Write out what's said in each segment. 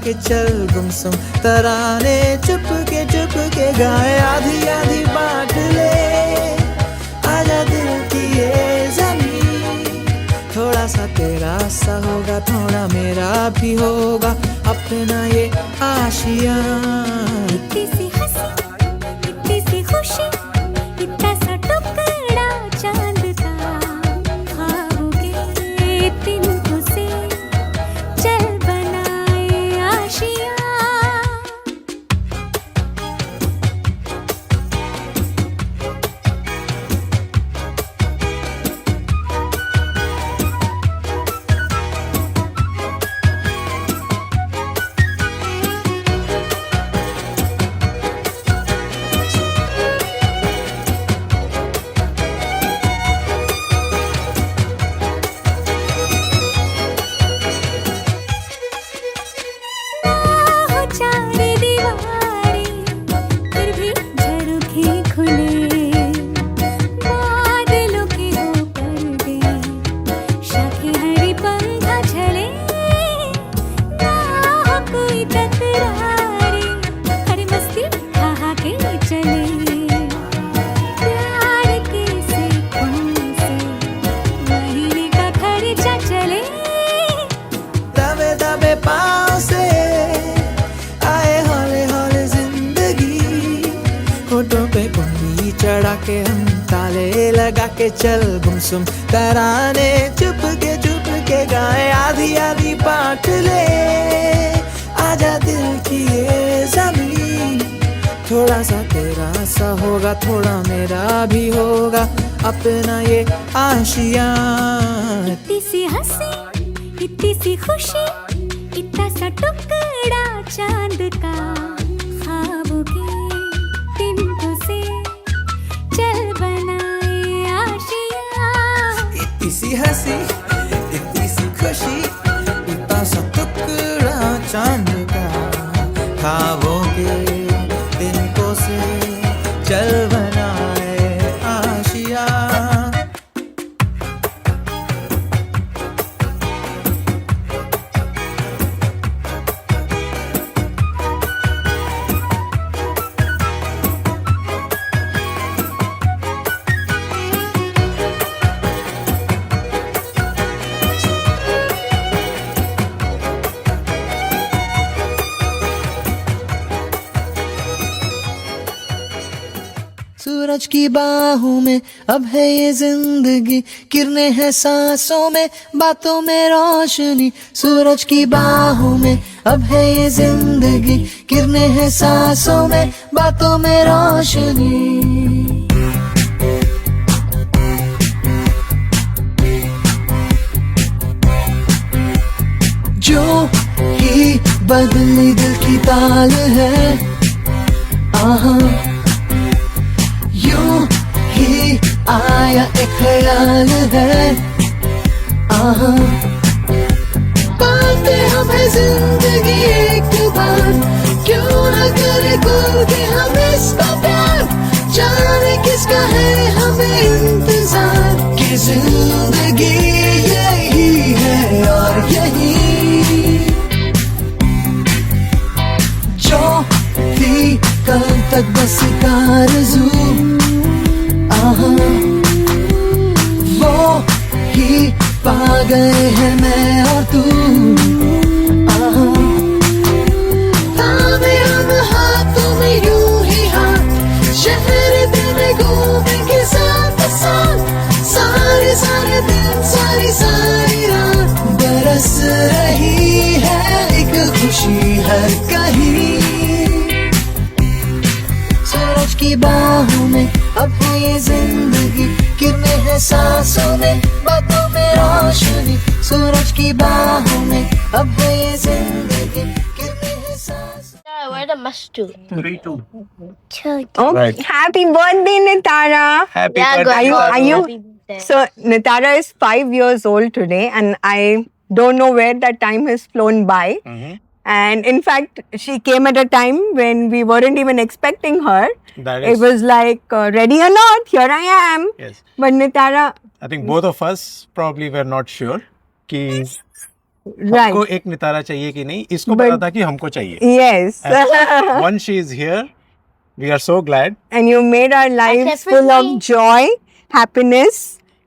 के चल गुमसुम तराने चुप के गाए आधी आधी बांट ले आजा दिल की ये ज़मीन थोड़ा सा तेरा सा होगा थोड़ा मेरा भी होगा अपना ये आशिया इतनी सी हंसी इतनी सी खुशी इतना सा टुकड़ा चांद का ख्वाबों के तिनकों से चल बनाए आशिया चढ़ा के हम ताले लगा के चल गुमसुम तराने चुप के गाए आधी आधी बांट ले आजा दिल की ये ज़मीन थोड़ा सा तेरा सा होगा थोड़ा मेरा भी होगा अपना ये आशिया इतनी सी हंसी इतनी सी खुशी इतना सा टुकड़ा चांद का ख्वाबों के तिनकों से चल बनाए आशिया इतनी सी हंसी इतनी सी खुशी इतना सा टुकड़ा चांद का ख्वाबों के तिनकों से चल बनाए आशिया सूरज की बाहों में अब है ये जिंदगी किरणें हैं सांसों में बातों में रोशनी सूरज की बाहों में अब है ये जिंदगी किरणें हैं सांसों में बातों में रोशनी जो ही बदली दिल की ताल है आहा यूं ही आया एक ख्याल है आहा पाते हमें जिंदगी एक बार क्यों न करे कोई भी हम इसका प्यार जाने किसका है हमें इंतजार कि जिंदगी यही है और यही जो थी कल तक बस आरज़ू आहा वो ही पा गए हैं मैं और तू आहा थामे हम हाथों में यूं ही हाथ शहर दिन घूमेंगे साथ साथ सारे दिन सारी रात बरस रही है एक खुशी हर कहीं सूरज की बाहों में अब है ये जिंदगी किरणें हैं सांसों में बातों में रोशनी सूरज की बाहों में अब है ये जिंदगी किरणें हैं सांसों Where the must do? 3-2. Oh, Right. happy birthday, Nitara. Happy Yeah, birthday. go Are on. you- Happy birthday. So, Nitara is 5 years old today, and I don't know where that time has flown by. Mhm. And in fact, she came at a time when we weren't even expecting her. That It is, was like, ready or not, here I am. yes. But Nitara, I think both of us probably were not sure कि Right. हमको एक नितारा चाहिए कि नहीं, इसको But- पता था कि हमको चाहिए. Yes. Once she is here, we are so glad. And you made our lives Except for full of me. joy, happiness,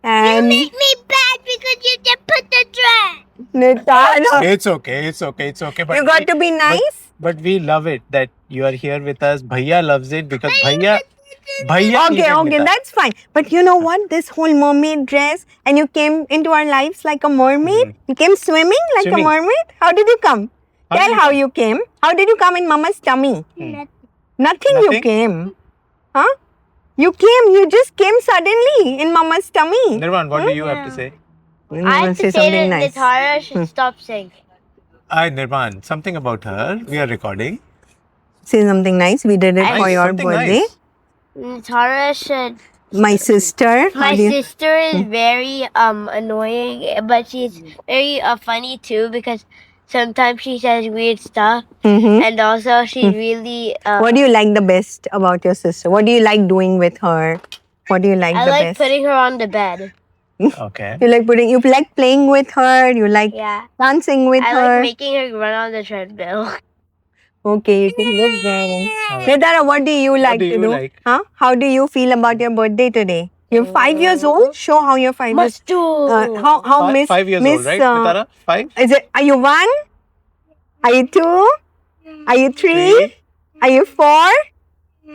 and me bad because you didn't put the dress. Nitara. It's okay. But You got to be nice. But we love it that you are here with us. Bhaiya loves it because Bhaiya Okay, needed Nitara. that's fine. But you know what? This whole mermaid dress, and you came into our lives like a mermaid. You came swimming like Swimming. a mermaid. How did you come? How Tell did you how come? you came. How did you come in Mama's tummy? Nothing you Nothing? came. Huh? You came. You just came suddenly in Mama's tummy. Nirvan, what do you have to say? You wanna say something nice. Natara should stop saying. Nirvan, something about her. We are recording. Say something nice. We did it Nice, for your something birthday. nice. Natara should. My sister. My how do you- sister is very annoying, but she's very funny too because sometimes she says weird stuff, Mhm. and also she's really. What do you like the best about your sister? What do you like doing with her? What do you like I the like best? putting her on the bed. Okay. You like playing with her. You like Yeah, dancing with I her. like making her run on the treadmill. Okay, you can live there. Nidara, what do you like do to you do? like? Huh? How do you feel about your birthday today? You're 5 years old. Show how you're 5 years. do. How Miss 5 years Miss old, right? Nitara? 5? Is it? Are you 1? Are you 2? Are you 3? 3? Are you 4?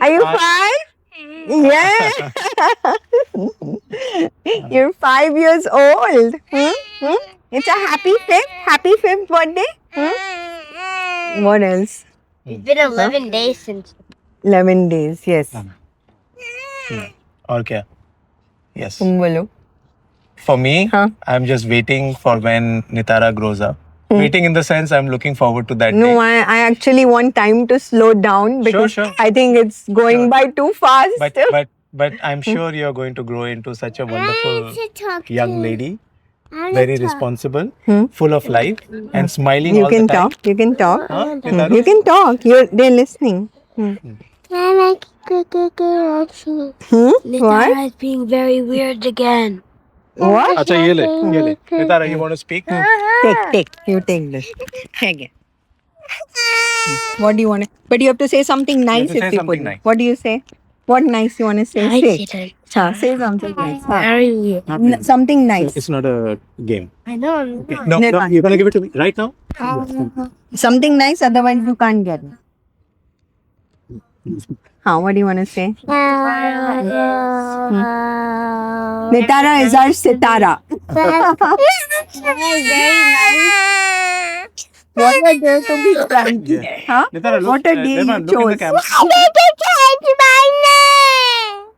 Are you I- 5? Yeah. You're 5 years old. It's a happy fifth birthday. What else? It's been 11 days since. 11 days. Yes. Or kya? Yes. तुम बोलो. For me, Huh? I'm just waiting for when Nitara grows up. Waiting in the sense I'm looking forward to that No, day. I actually want time to slow down because Sure. I think it's going Sure. by too fast. But I'm sure you're going to grow into such a wonderful young lady, very responsible, full of life, and smiling You all can the time. talk. You can talk. Huh, You Nitaru? can talk. They're listening. What? Natara is being very weird again. What? Acha, ye le. Nitara, you want to speak? Take. You take this. Take it. What do you want to? But you have to say something nice. to say if you something put- nice. What do you say? What nice you want to say? Say. Say something nice. Very weird. Something nice. It's not a game. I know. Okay. No, Nirvan. you're gonna give it to me right now. Something nice. Otherwise, you can't get it. What do you want to say? Nitara is our sitara. What a day to be cranky. Huh? Nitara, look, What a day Nirvan, you look in the chose. camera.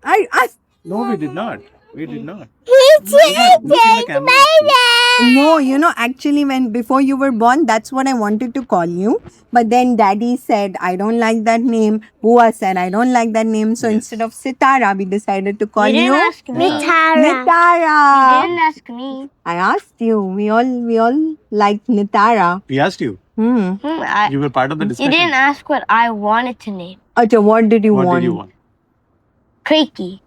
I No, we did not. We did not. He Look in the camera. No, actually before you were born, that's what I wanted to call you. But then daddy said, I don't like that name. Bua said, I don't like that name. So instead of Sitara, we decided to call you ask me. Nitara. didn't ask me. I asked you. We all like Nitara. We asked you. You were part of the You discussion. didn't ask what I wanted to name. Acha, what did you What want? did you want? Creaky.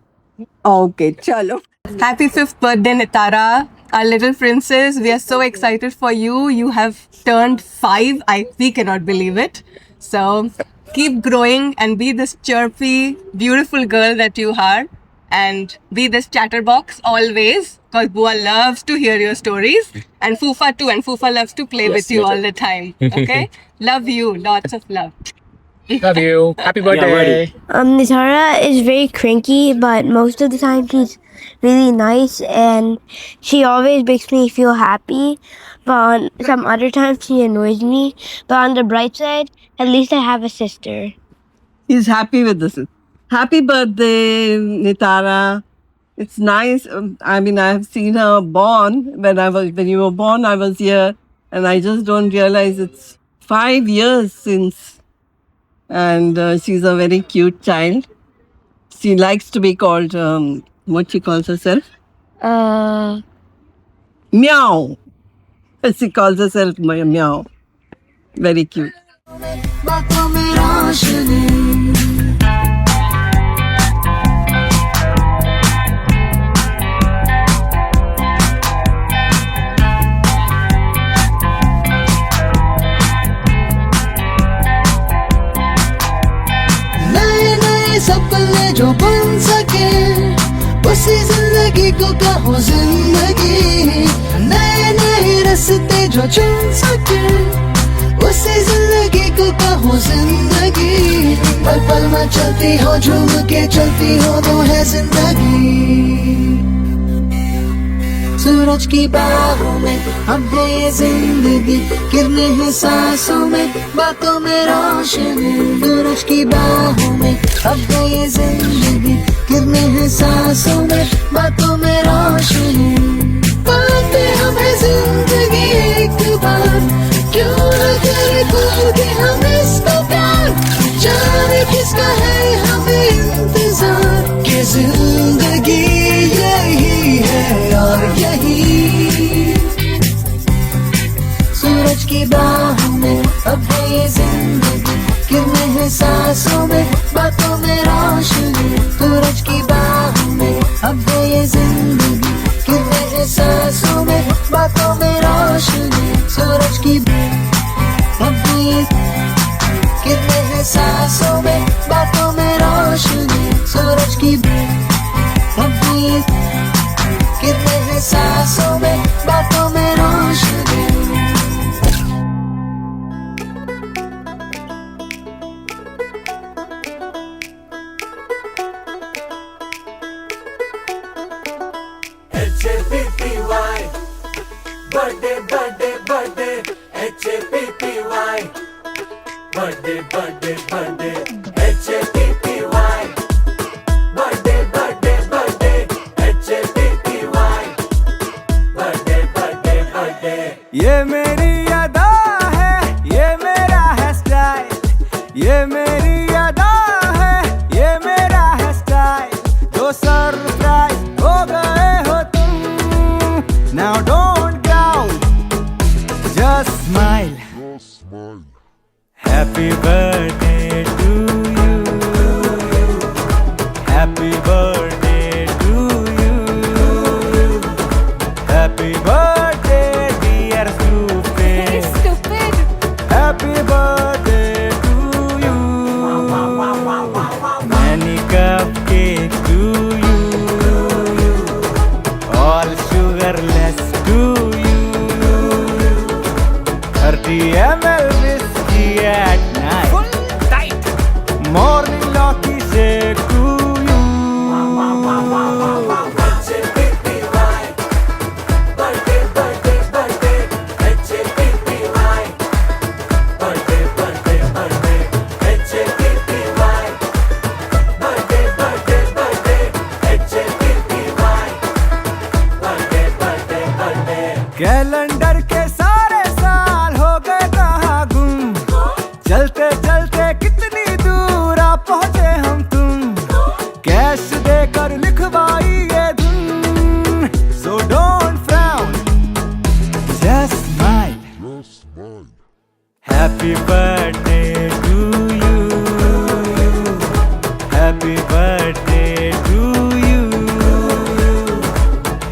Okay, chalo. Happy 5th birthday, Nitara, our little princess. We are so excited for you. You have turned 5. We cannot believe it. So keep growing and be this chirpy, beautiful girl that you are. And be this chatterbox always. Because Bua loves to hear your stories. And Fufa too. And Fufa loves to play with you all the time. Okay? Love you. Lots of love. Love you. Happy birthday. Nitara is very cranky, but most of the time she's really nice and she always makes me feel happy. But on some other times she annoys me. But on the bright side, at least I have a sister. He's happy with this. Happy birthday, Nitara. It's nice. I have seen her born. When you were born, I was here, and I just don't realize it's 5 years since. And she's a very cute child. She likes to be called what she calls herself. Meow. She calls herself Meow. Very cute. सपने जो बन सके, उसी जिंदगी को कहो जिंदगी। नए नए रास्ते जो चुन सके, उसी जिंदगी को कहो जिंदगी। पल पल में चलती हो, झूम के चलती हो, तो है जिंदगी। सूरज की बाहों में अब है ये जिंदगी, किरणें हैं सांसों में, बातों में रोशनी। सूरज की बाहों में अब है ये जिंदगी, किरणें हैं सांसों में, बातों में रोशनी। पाते हमें जिंदगी एक बार, क्यों न करे खुल के हम इसको प्यार। जाने किसका है हमें इंतजार, कि जिंदगी यही है और यही। सूरज की बाहों में अब है ये जिंदगी, किरणें हैं सांसों में, बातों में रोशनी। सूरज की बाहों में अब है ये जिंदगी, किरणें हैं सांसों में, बातों में रोशनी। सूरज की अब है ये किरणें हैं सांसों में, बातों में रोशनी। सूरज की अब है ये किरणें हैं सांसों में, बातों में रोशनी। H-A-P-P-Y Birthday, birthday, birthday H-A-P-P-Y Birthday, birthday, birthday H-A-P-P-Y Birthday, birthday, birthday H-A-P-P-Y Birthday, birthday, birthday ये मेरी अदा है, ये मेरा है स्टाइल। ये मेरी अदा है, ये मेरा है स्टाइल। जो सरप्राइज हो गए हो तुम, now don't doubt, just smile. Happy birthday to you. Happy birthday to you. Happy birthday dear stupid. Happy birthday to you. Many cupcakes to you. All sugarless to you. 30 ml whiskey at night. Full tight. Morning Lucky shake to you. H-A-P-P-Y Birthday, birthday, birthday H-A-P-P-Y Birthday, birthday, birthday H-A-P-P-Y Birthday, birthday, birthday H-A-P-P-Y Birthday, birthday, birthday calendar के सारे साल हो गए कहाँ गुम, चलते चलते कितनी दूर आ पहुँचे हम तुम। कैश देकर लिखवाई ये धुन, so don't frown, just smile. Happy birthday to you. Happy birthday to you.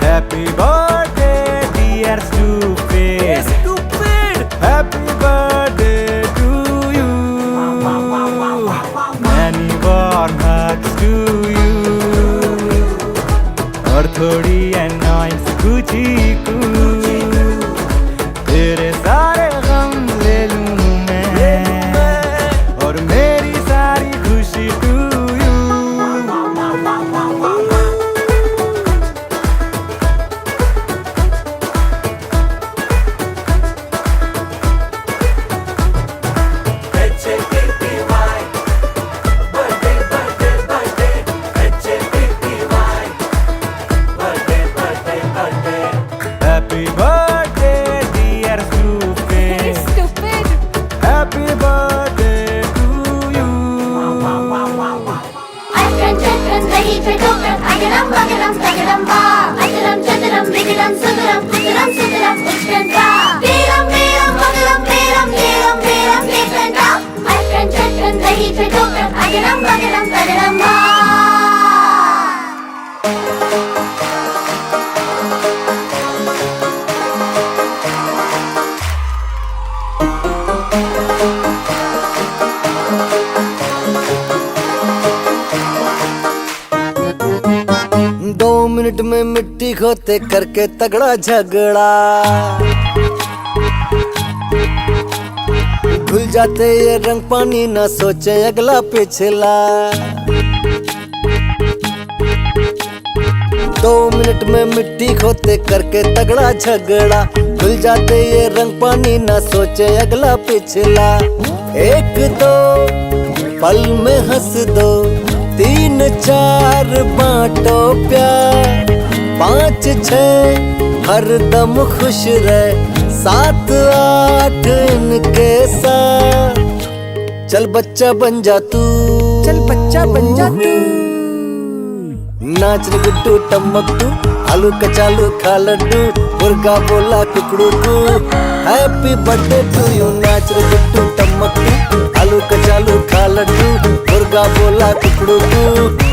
Happy birthday dear stupid. Happy birthday to you. Many warm hugs to you. और थोड़ी annoyance कुछ ही तेरे सारे गम ले लूं मैं, और मेरी सारी खुशी to you. H-A-P-P-Y Birthday, birthday, birthday H-A-P-P-Y Birthday, birthday, birthday Happy birthday dear stupid. Happy birthday to you. Aşkın çakın dahi çakın Aşkın bakırım sakırım ba Aşkın çatırım bigirım sıkırım Kutırım sıkırım uçkın ba Biram biram bakırım biram biram biram biram ba Aşkın çakın dahi çakın Aşkın bakırım sakırım ba minute में मिट्टी खोते करके तगड़ा झगड़ा, घुल जाते ये रंग पानी ना सोचे अगला पिछला। 2 मिनट में मिट्टी खोते करके तगड़ा झगड़ा, घुल जाते ये रंग पानी ना सोचे अगला पिछला। 1 2 पल में हंस दो, 3 4 बांटो प्यार, 5 6 हर दम खुश रहे, 7 8 इनके साथ। चल बच्चा बन जा तू, चल बच्चा बन जा तू। नाच रे गुड्डू टमकटू, आलू कचालू खा लड्डू, मुर्गा बोला कुकड़ू कू, हैप्पी बर्थडे टू यू। नाच रे गुड्डू टमकटू, आलू कचालू खा लड्डू, मुर्गा बोला कुकड़ू कू।